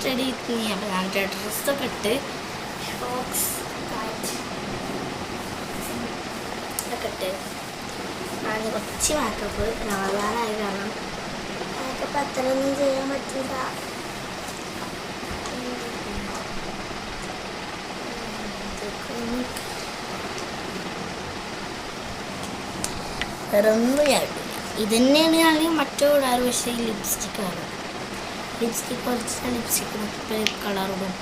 Ready അപ്പോൾ ഞാൻ ഡ്രസ്സൊക്കെ ഇട്ട് ഷോക്സ് ഒക്കെ ഇട്ട് അതിന് കുറച്ച് മേക്കപ്പ് റമദാനായി കാരണം മേക്കപ്പ് അത്രയൊന്നും ചെയ്യാൻ പറ്റില്ല. വേറൊന്നും ഞാൻ ഇത് തന്നെയാണ് ഞാൻ മറ്റോ ഇടാറ്. പക്ഷേ ഈ ലിപ്സ്റ്റിക്കാണ്. ലിപ്സ്റ്റിക് കുറച്ച് ലിപ്സ്റ്റിക് കളറിടും.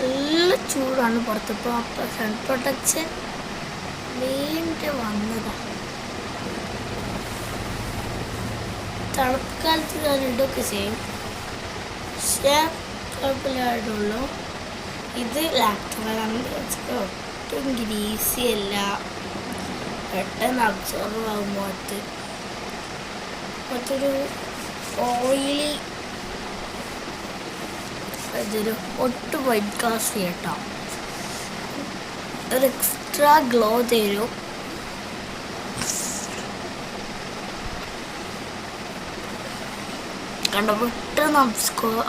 നല്ല ചൂടാണ് പുറത്തിപ്പോൾ. അപ്പോൾ സൺ പ്രൊട്ടക്ഷൻ വീണ്ടും വന്നതാണ്. തണുപ്പ് കാലത്ത് ഞാൻ ഇതൊക്കെ ചെയ്യും, പക്ഷേ കുഴപ്പമില്ലായിട്ടുള്ളൂ. ഇത് ലാക്ടോബാണ്, ഒട്ടും ഗ്രീസി അല്ല, പെട്ടെന്ന് അബ്സോർവ് ആകുമ്പോൾ മറ്റൊരു ഓയിലി ഇതൊരു ഒട്ടും വൈറ്റ് കാസ്റ്റ് കേട്ടോ, ഒരു എക്സ്ട്രാ ഗ്ലോ തരും. കണ്ട പെട്ടെന്ന്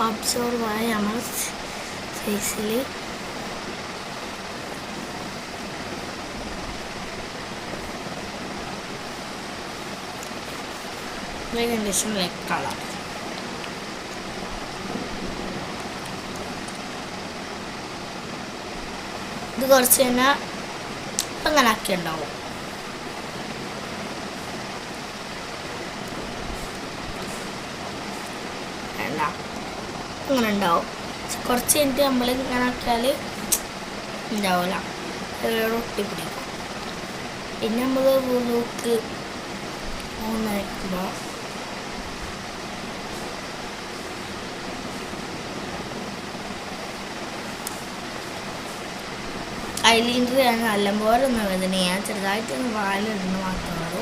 അബ്സോർവായി നമ്മുടെ ഫേസിൽ. കണ്ടീഷൻ ലൈക്ക് കളർ ഇത് കുറച്ച് കഴിഞ്ഞാൽ അങ്ങനെ ആക്കി ഉണ്ടാവും. വേണ്ട അങ്ങനെ ഉണ്ടാവും. കുറച്ച് കഴിഞ്ഞിട്ട് നമ്മൾ ഇങ്ങനെ ആക്കിയാൽ ഉണ്ടാവില്ല, ഒട്ടി പിടിക്കും. പിന്നെ നമ്മൾ ലുക്ക് മൂന്നായിരിക്കുമ്പോൾ ഐലൈനർ ഞാൻ നല്ലപോലെ ഒന്നും എഴുതണേ, ഞാൻ ചെറുതായിട്ടൊന്ന് വാലിടുന്ന മാത്രമേ ഉള്ളൂ.